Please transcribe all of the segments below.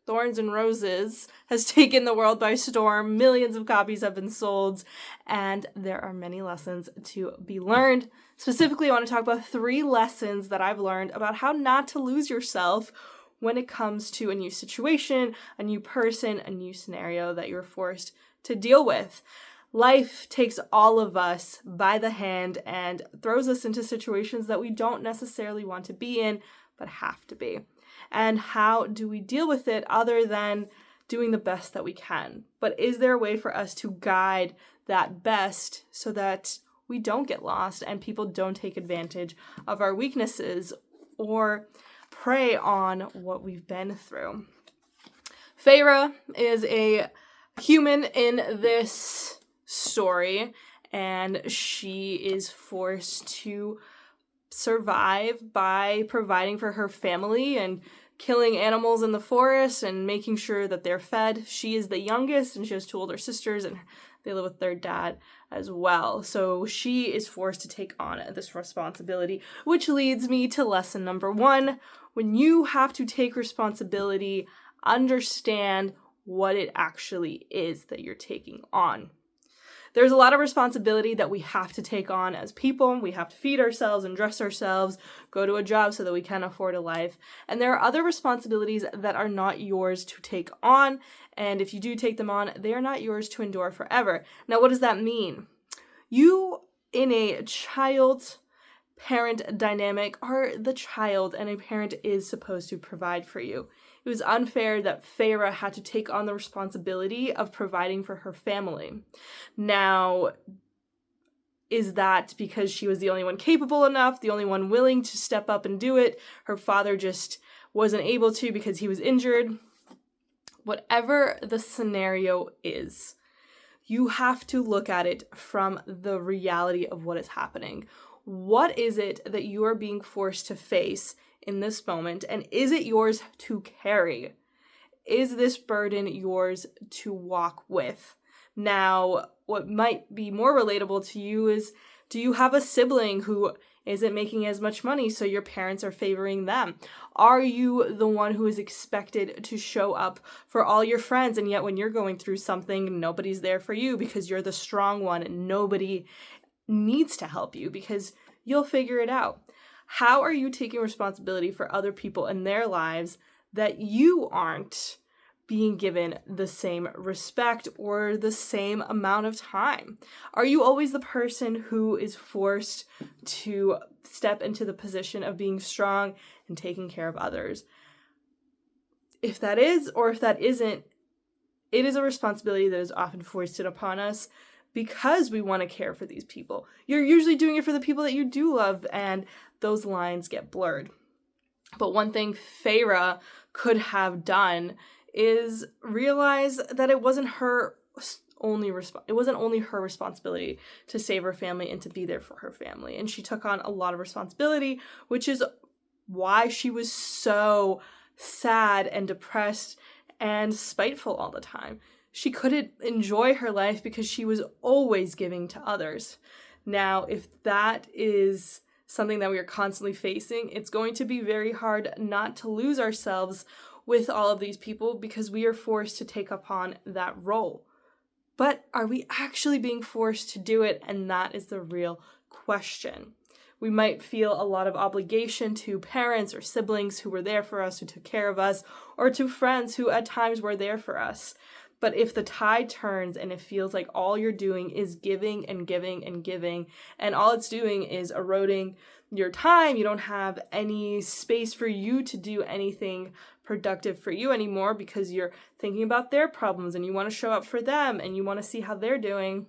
Thorns and Roses has taken the world by storm. Millions of copies have been sold, and there are many lessons to be learned. Specifically, I want to talk about 3 lessons that I've learned about how not to lose yourself when it comes to a new situation, a new person, a new scenario that you're forced to deal with. Life takes all of us by the hand and throws us into situations that we don't necessarily want to be in, but have to be. And how do we deal with it other than doing the best that we can? But is there a way for us to guide that best so that we don't get lost and people don't take advantage of our weaknesses or prey on what we've been through? Feyre is a human in this story, and she is forced to survive by providing for her family and killing animals in the forest and making sure that they're fed. She is the youngest, and she has 2 older sisters, and they live with their dad as well. So she is forced to take on this responsibility, which leads me to lesson number 1. When you have to take responsibility, understand what it actually is that you're taking on. There's a lot of responsibility that we have to take on as people. We have to feed ourselves and dress ourselves, go to a job so that we can afford a life. And there are other responsibilities that are not yours to take on. And if you do take them on, they are not yours to endure forever. Now, what does that mean? You, in a child-parent dynamic, are the child, and a parent is supposed to provide for you. It was unfair that Feyre had to take on the responsibility of providing for her family. Now, is that because she was the only one capable enough, the only one willing to step up and do it? Her father just wasn't able to because he was injured. Whatever the scenario is, you have to look at it from the reality of what is happening. What is it that you are being forced to face in this moment, and is it yours to carry? Is this burden yours to walk with? Now, what might be more relatable to you is, do you have a sibling who isn't making as much money, so your parents are favoring them? Are you the one who is expected to show up for all your friends, and yet when you're going through something, nobody's there for you because you're the strong one and nobody needs to help you because you'll figure it out? How are you taking responsibility for other people in their lives that you aren't being given the same respect or the same amount of time? Are you always the person who is forced to step into the position of being strong and taking care of others? If that is, or if that isn't, it is a responsibility that is often foisted upon us because we want to care for these people. You're usually doing it for the people that you do love, and those lines get blurred. But one thing Feyre could have done is realize that it wasn't only her responsibility to save her family and to be there for her family. And she took on a lot of responsibility, which is why she was so sad and depressed and spiteful all the time. She couldn't enjoy her life because she was always giving to others. Now, if that is something that we are constantly facing, it's going to be very hard not to lose ourselves with all of these people because we are forced to take upon that role. But are we actually being forced to do it? And that is the real question. We might feel a lot of obligation to parents or siblings who were there for us, who took care of us, or to friends who at times were there for us. But if the tide turns and it feels like all you're doing is giving and giving and giving, and all it's doing is eroding your time, you don't have any space for you to do anything productive for you anymore because you're thinking about their problems and you want to show up for them and you want to see how they're doing,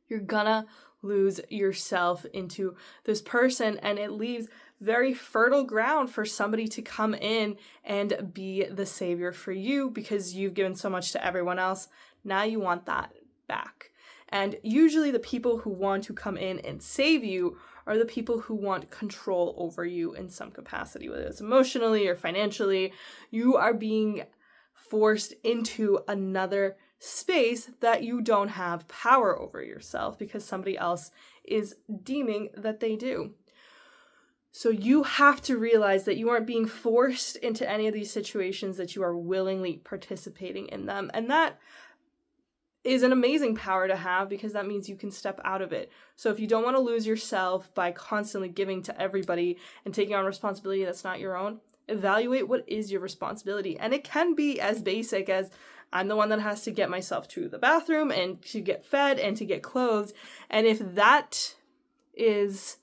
you're gonna lose yourself into this person, and it leaves very fertile ground for somebody to come in and be the savior for you because you've given so much to everyone else. Now you want that back. And usually the people who want to come in and save you are the people who want control over you in some capacity, whether it's emotionally or financially. You are being forced into another space that you don't have power over yourself because somebody else is deeming that they do. So you have to realize that you aren't being forced into any of these situations, that you are willingly participating in them. And that is an amazing power to have, because that means you can step out of it. So if you don't want to lose yourself by constantly giving to everybody and taking on responsibility that's not your own, evaluate what is your responsibility. And it can be as basic as, I'm the one that has to get myself to the bathroom and to get fed and to get clothed. And if that is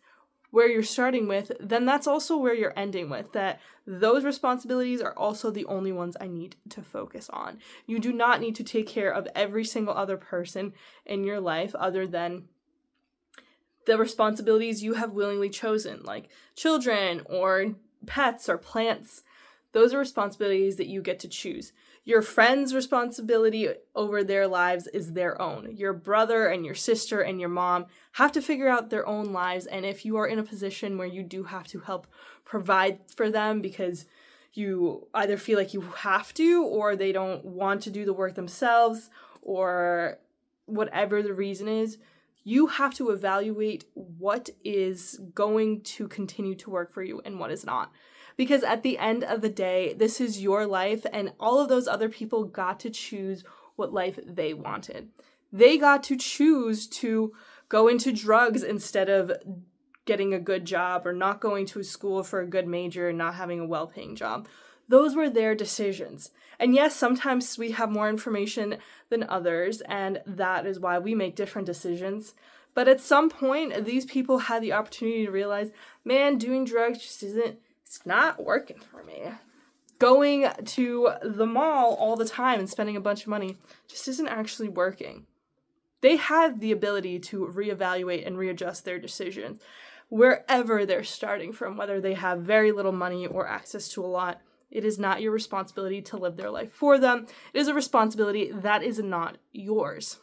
where you're starting with, then that's also where you're ending with, that those responsibilities are also the only ones I need to focus on. You do not need to take care of every single other person in your life other than the responsibilities you have willingly chosen, like children or pets or plants. Those are responsibilities that you get to choose. Your friend's responsibility over their lives is their own. Your brother and your sister and your mom have to figure out their own lives. And if you are in a position where you do have to help provide for them because you either feel like you have to, or they don't want to do the work themselves, or whatever the reason is, you have to evaluate what is going to continue to work for you and what is not. Because at the end of the day, this is your life, and all of those other people got to choose what life they wanted. They got to choose to go into drugs instead of getting a good job, or not going to school for a good major and not having a well-paying job. Those were their decisions. And yes, sometimes we have more information than others, and that is why we make different decisions. But at some point, these people had the opportunity to realize, man, doing drugs just it's not working for me. Going to the mall all the time and spending a bunch of money just isn't actually working. They had the ability to reevaluate and readjust their decisions wherever they're starting from, whether they have very little money or access to a lot. It is not your responsibility to live their life for them. It is a responsibility that is not yours.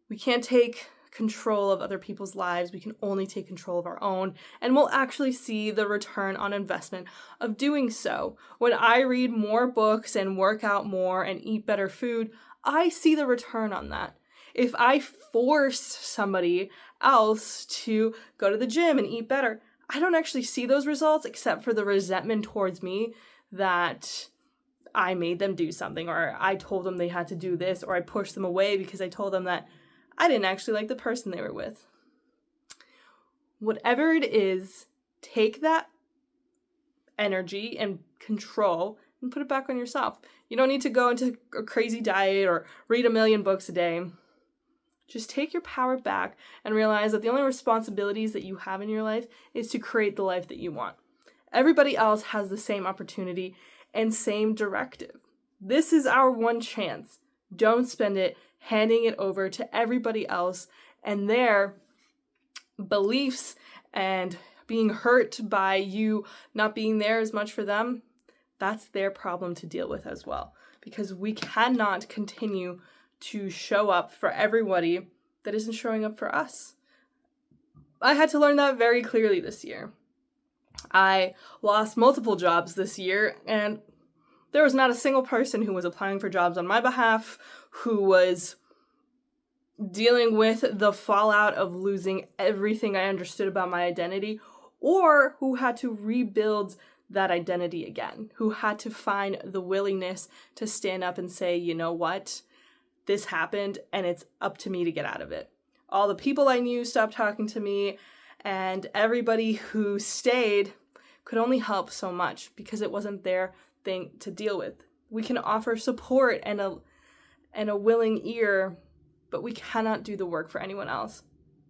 We can't take control of other people's lives. We can only take control of our own, and we'll actually see the return on investment of doing so. When I read more books and work out more and eat better food, I see the return on that. If I force somebody else to go to the gym and eat better, I don't actually see those results, except for the resentment towards me that I made them do something, or I told them they had to do this, or I pushed them away because I told them that I didn't actually like the person they were with. Whatever it is, take that energy and control and put it back on yourself. You don't need to go into a crazy diet or read 1 million books a day. Just take your power back and realize that the only responsibilities that you have in your life is to create the life that you want. Everybody else has the same opportunity and same directive. This is our one chance. Don't spend it handing it over to everybody else and their beliefs and being hurt by you not being there as much for them. That's their problem to deal with as well, because we cannot continue to show up for everybody that isn't showing up for us. I had to learn that very clearly this year. I lost multiple jobs this year, and there was not a single person who was applying for jobs on my behalf, who was dealing with the fallout of losing everything I understood about my identity, or who had to rebuild that identity again, who had to find the willingness to stand up and say, you know what, this happened and it's up to me to get out of it. All the people I knew stopped talking to me, and everybody who stayed could only help so much because it wasn't their thing to deal with. We can offer support and a willing ear, but we cannot do the work for anyone else.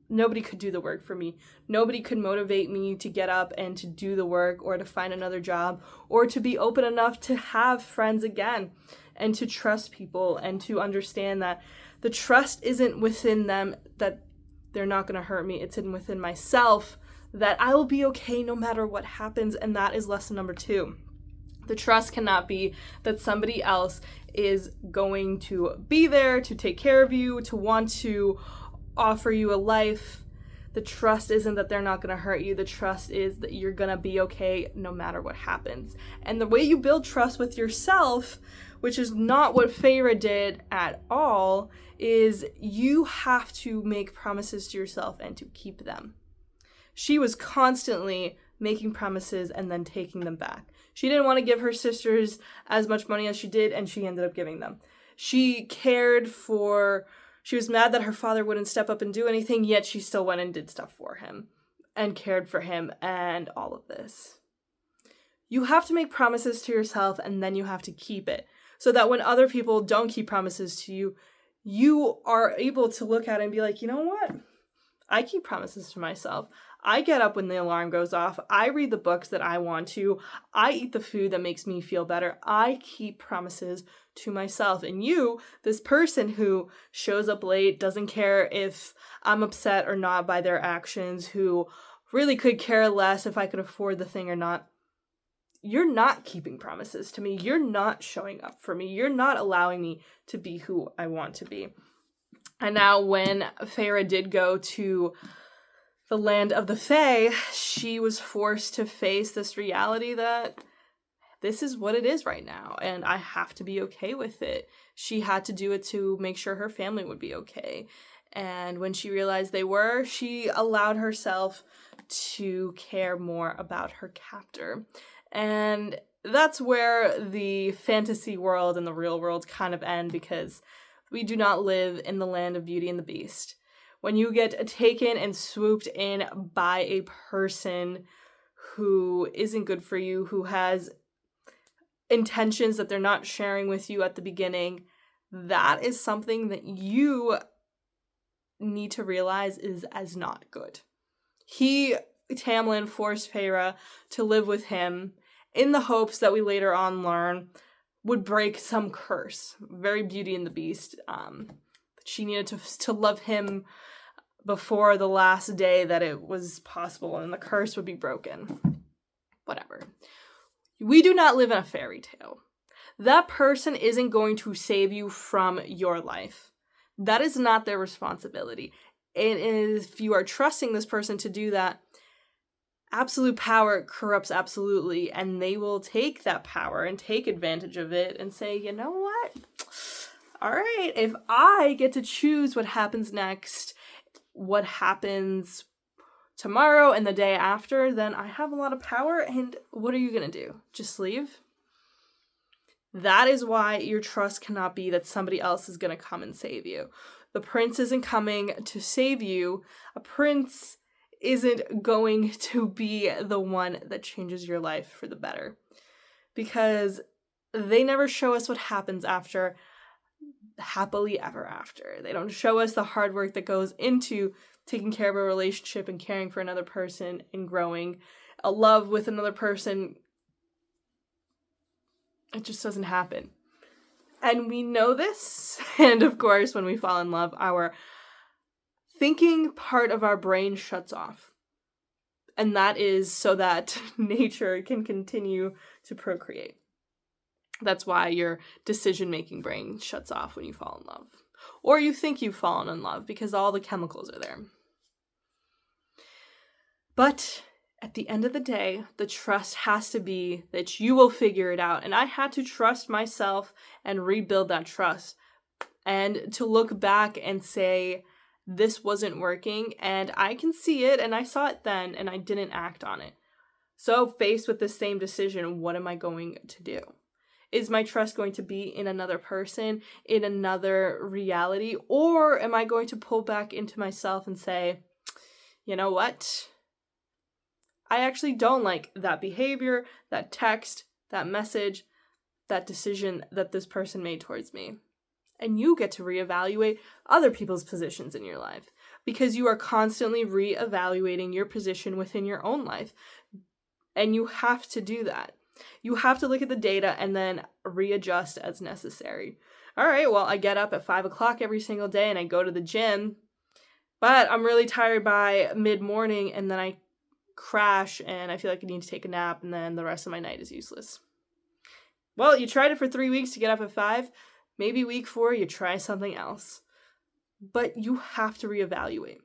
Nobody could do the work for me. Nobody could motivate me to get up and to do the work, or to find another job, or to be open enough to have friends again, and to trust people, and to understand that the trust isn't within them, that they're not going to hurt me. It's within myself, that I will be okay no matter what happens. And that is lesson number 2. The trust cannot be that somebody else is going to be there to take care of you, to want to offer you a life. The trust isn't that they're not going to hurt you. The trust is that you're going to be okay no matter what happens. And the way you build trust with yourself, which is not what Feyre did at all, is you have to make promises to yourself and to keep them. She was constantly making promises and then taking them back. She didn't want to give her sisters as much money as she did, and she ended up giving them. She was mad that her father wouldn't step up and do anything, yet she still went and did stuff for him and cared for him and all of this. You have to make promises to yourself, and then you have to keep it, so that when other people don't keep promises to you, you are able to look at it and be like, you know what? I keep promises to myself. I get up when the alarm goes off. I read the books that I want to. I eat the food that makes me feel better. I keep promises to myself. And you, this person who shows up late, doesn't care if I'm upset or not by their actions, who really could care less if I could afford the thing or not, you're not keeping promises to me. You're not showing up for me. You're not allowing me to be who I want to be. And now when Feyre did go to the land of the Fae, she was forced to face this reality that this is what it is right now, and I have to be okay with it. She had to do it to make sure her family would be okay. And when she realized they were, she allowed herself to care more about her captor. And that's where the fantasy world and the real world kind of end, because we do not live in the land of Beauty and the Beast. When you get taken and swooped in by a person who isn't good for you, who has intentions that they're not sharing with you at the beginning, that is something that you need to realize is as not good. Tamlin, forced Feyre to live with him in the hopes that we later on learn would break some curse. Very Beauty and the Beast. She needed to love him before the last day that it was possible, and the curse would be broken. Whatever. We do not live in a fairy tale. That person isn't going to save you from your life. That is not their responsibility. And if you are trusting this person to do that, absolute power corrupts absolutely, and they will take that power and take advantage of it and say, you know what? All right, if I get to choose what happens next, what happens tomorrow and the day after, then I have a lot of power, and what are you going to do? Just leave? That is why your trust cannot be that somebody else is going to come and save you. The prince isn't coming to save you. A prince isn't going to be the one that changes your life for the better, because they never show us what happens after happily ever after. They don't show us the hard work that goes into taking care of a relationship and caring for another person and growing a love with another person. It just doesn't happen. And we know this. And of course, when we fall in love, our thinking part of our brain shuts off. And that is so that nature can continue to procreate. That's why your decision-making brain shuts off when you fall in love. Or you think you've fallen in love, because all the chemicals are there. But at the end of the day, the trust has to be that you will figure it out. And I had to trust myself and rebuild that trust. And to look back and say, this wasn't working, and I can see it, and I saw it then, and I didn't act on it. So faced with the same decision, what am I going to do? Is my trust going to be in another person, in another reality, or am I going to pull back into myself and say, you know what? I actually don't like that behavior, that text, that message, that decision that this person made towards me. And you get to reevaluate other people's positions in your life, because you are constantly reevaluating your position within your own life. And you have to do that. You have to look at the data and then readjust as necessary. All right, well, I get up at 5 o'clock every single day and I go to the gym, but I'm really tired by mid-morning, and then I crash and I feel like I need to take a nap, and then the rest of my night is useless. Well, you tried it for 3 weeks to get up at 5. Maybe week 4, you try something else. But you have to reevaluate.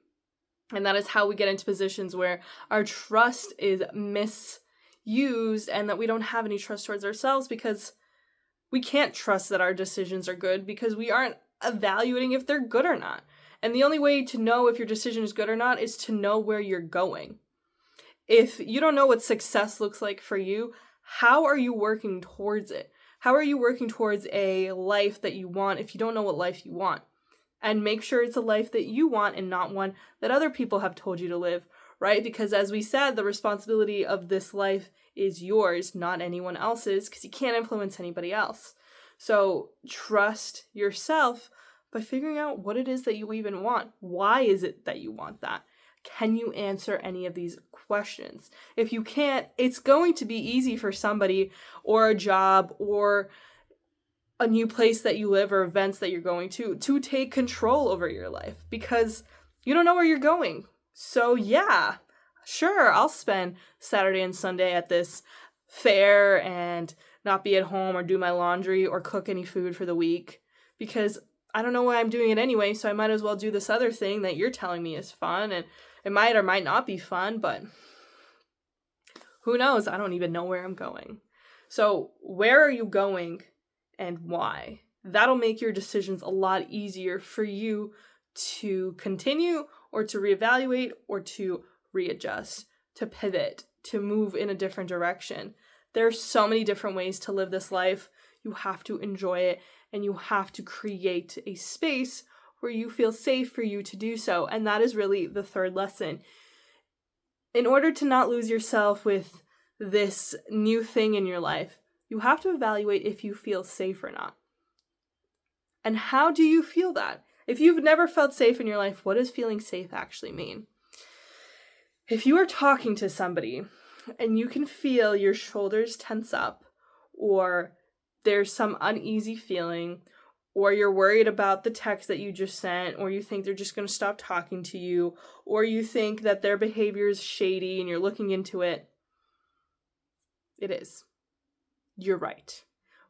And that is how we get into positions where our trust is misused and that we don't have any trust towards ourselves, because We can't trust that our decisions are good because we aren't evaluating if they're good or not. And the only way to know if your decision is good or not is to know where you're going. If you don't know what success looks like for you, how are you working towards it? How are you working towards a life that you want if you don't know what life you want? And make sure it's a life that you want and not one that other people have told you to live, right? Because as we said, the responsibility of this life is yours, not anyone else's, because you can't influence anybody else. So trust yourself by figuring out what it is that you even want. Why is it that you want that? Can you answer any of these questions? If you can't, it's going to be easy for somebody or a job or a new place that you live or events that you're going to take control over your life because you don't know where you're going. So yeah, sure, I'll spend Saturday and Sunday at this fair and not be at home or do my laundry or cook any food for the week because I don't know why I'm doing it anyway, so I might as well do this other thing that you're telling me is fun, and it might or might not be fun, but who knows? I don't even know where I'm going. So where are you going and why? That'll make your decisions a lot easier for you to continue or to reevaluate or to readjust, to pivot, to move in a different direction. There are so many different ways to live this life. You have to enjoy it, and you have to create a space where you feel safe for you to do so. And that is really the third lesson. In order to not lose yourself with this new thing in your life, you have to evaluate if you feel safe or not. And how do you feel that? If you've never felt safe in your life, what does feeling safe actually mean? If you are talking to somebody and you can feel your shoulders tense up, or there's some uneasy feeling, or you're worried about the text that you just sent, or you think they're just going to stop talking to you, or you think that their behavior is shady and you're looking into it, it is. You're right.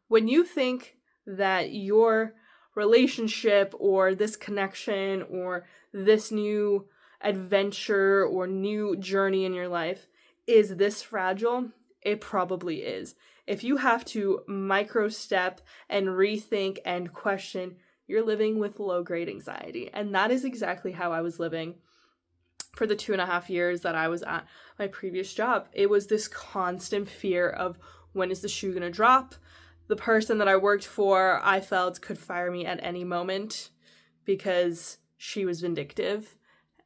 When you think that your relationship or this connection or this new adventure or new journey in your life is this fragile, it probably is. If you have to micro-step and rethink and question, you're living with low-grade anxiety. And that is exactly how I was living for the 2.5 years that I was at my previous job. It was this constant fear of, when is the shoe going to drop? The person that I worked for, I felt, could fire me at any moment because she was vindictive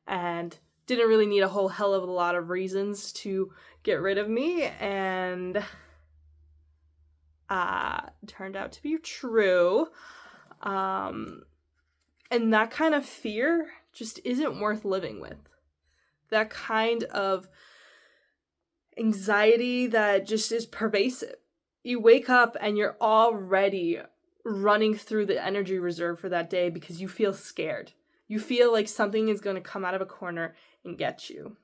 and didn't really need a whole hell of a lot of reasons to get rid of me. And turned out to be true. And that kind of fear just isn't worth living with. That kind of anxiety that just is pervasive. You wake up and you're already running through the energy reserve for that day because you feel scared. You feel like something is going to come out of a corner and get you.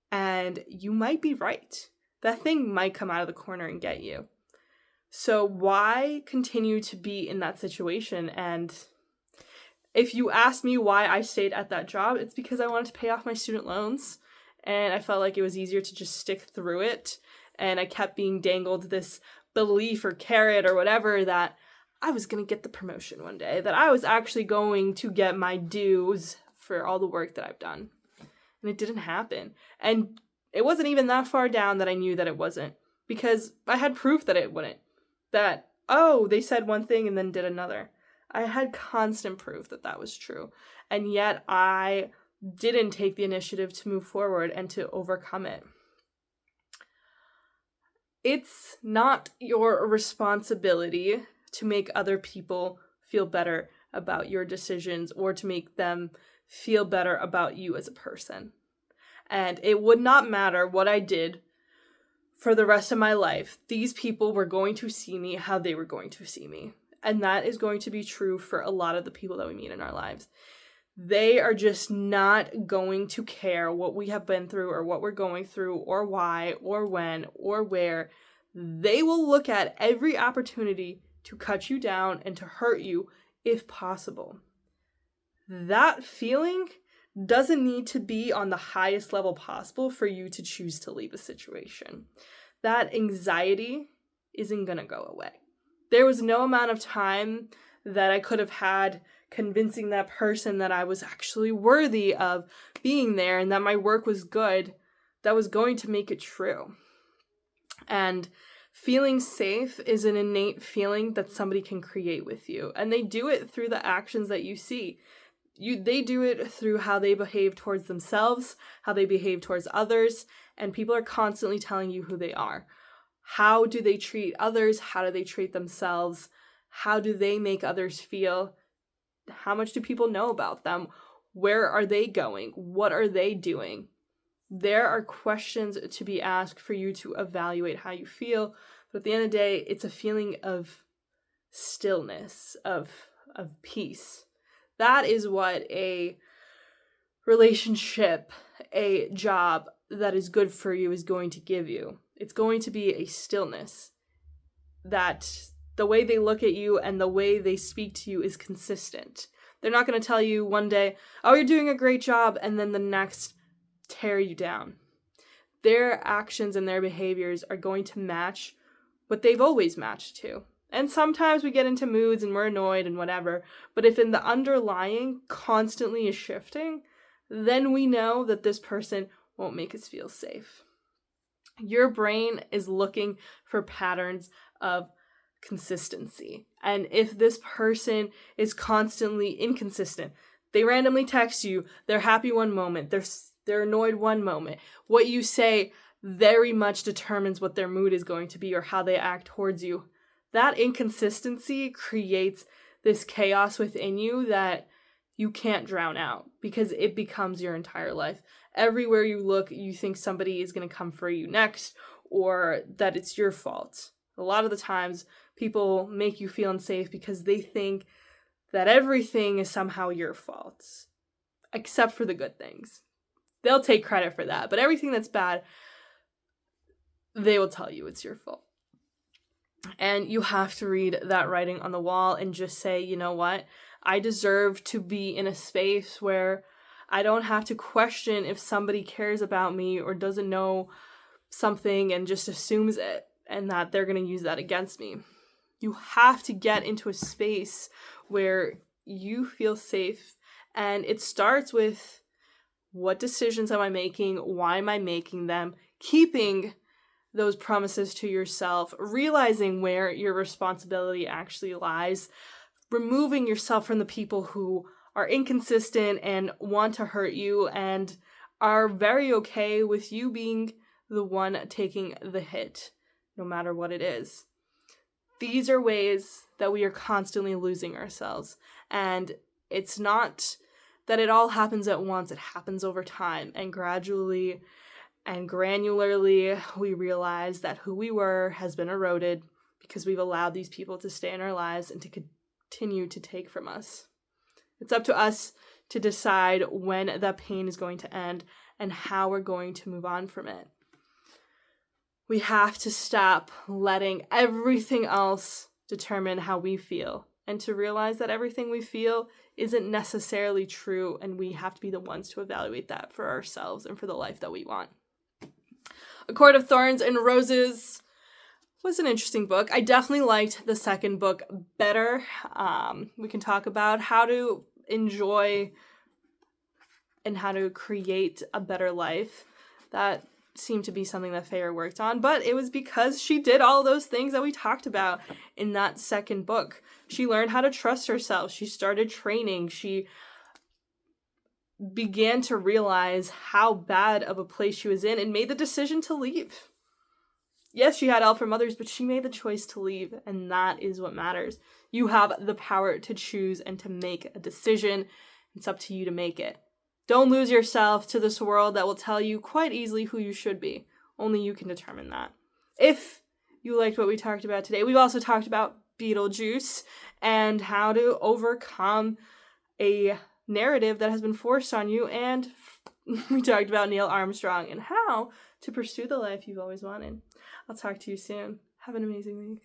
And you might be right. That thing might come out of the corner and get you. So why continue to be in that situation? And if you ask me why I stayed at that job, it's because I wanted to pay off my student loans. And I felt like it was easier to just stick through it. And I kept being dangled this belief or carrot or whatever that I was going to get the promotion one day. That I was actually going to get my dues for all the work that I've done. And it didn't happen. And it wasn't even that far down that I knew that it wasn't, because I had proof that it wouldn't. That, oh, they said one thing and then did another. I had constant proof that that was true. And yet I didn't take the initiative to move forward and to overcome it. It's not your responsibility to make other people feel better about your decisions or to make them feel better about you as a person. And it would not matter what I did for the rest of my life. These people were going to see me how they were going to see me. And that is going to be true for a lot of the people that we meet in our lives. They are just not going to care what we have been through or what we're going through or why or when or where. They will look at every opportunity to cut you down and to hurt you if possible. That feeling doesn't need to be on the highest level possible for you to choose to leave a situation. That anxiety isn't going to go away. There was no amount of time that I could have had convincing that person that I was actually worthy of being there and that my work was good that was going to make it true. And feeling safe is an innate feeling that somebody can create with you. And they do it through the actions that you see. They do it through how they behave towards themselves, how they behave towards others, and people are constantly telling you who they are. How do they treat others? How do they treat themselves? How do they make others feel? How much do people know about them? Where are they going? What are they doing? There are questions to be asked for you to evaluate how you feel, but at the end of the day, it's a feeling of stillness, of peace. That is what a relationship, a job that is good for you is going to give you. It's going to be a stillness that the way they look at you and the way they speak to you is consistent. They're not going to tell you one day, oh, you're doing a great job, and then the next tear you down. Their actions and their behaviors are going to match what they've always matched to. And sometimes we get into moods and we're annoyed and whatever, but if in the underlying constantly is shifting, then we know that this person won't make us feel safe. Your brain is looking for patterns of consistency. And if this person is constantly inconsistent, they randomly text you, they're happy one moment, they're annoyed one moment. What you say very much determines what their mood is going to be or how they act towards you. That inconsistency creates this chaos within you that you can't drown out because it becomes your entire life. Everywhere you look, you think somebody is going to come for you next or that it's your fault. A lot of the times, people make you feel unsafe because they think that everything is somehow your fault, except for the good things. They'll take credit for that, but everything that's bad, they will tell you it's your fault. And you have to read that writing on the wall and just say, you know what? I deserve to be in a space where I don't have to question if somebody cares about me or doesn't know something and just assumes it and that they're going to use that against me. You have to get into a space where you feel safe, and it starts with what decisions am I making? Why am I making them? Keeping those promises to yourself, realizing where your responsibility actually lies, removing yourself from the people who are inconsistent and want to hurt you and are very okay with you being the one taking the hit, no matter what it is. These are ways that we are constantly losing ourselves. And it's not that it all happens at once. It happens over time. And gradually and granularly, we realize that who we were has been eroded because we've allowed these people to stay in our lives and to continue to take from us. It's up to us to decide when that pain is going to end and how we're going to move on from it. We have to stop letting everything else determine how we feel and to realize that everything we feel isn't necessarily true, and we have to be the ones to evaluate that for ourselves and for the life that we want. A Court of Thorns and Roses was an interesting book. I definitely liked the second book better. We can talk about how to enjoy and how to create a better life. That seemed to be something that Feyre worked on, but it was because she did all those things that we talked about in that second book. She learned how to trust herself. She started training. She began to realize how bad of a place she was in and made the decision to leave. Yes, she had help from others, but she made the choice to leave, and that is what matters. You have the power to choose and to make a decision. It's up to you to make it. Don't lose yourself to this world that will tell you quite easily who you should be. Only you can determine that. If you liked what we talked about today, we've also talked about Beetlejuice and how to overcome a narrative that has been forced on you, and we talked about Neil Armstrong and how to pursue the life you've always wanted. I'll talk to you soon. Have an amazing week.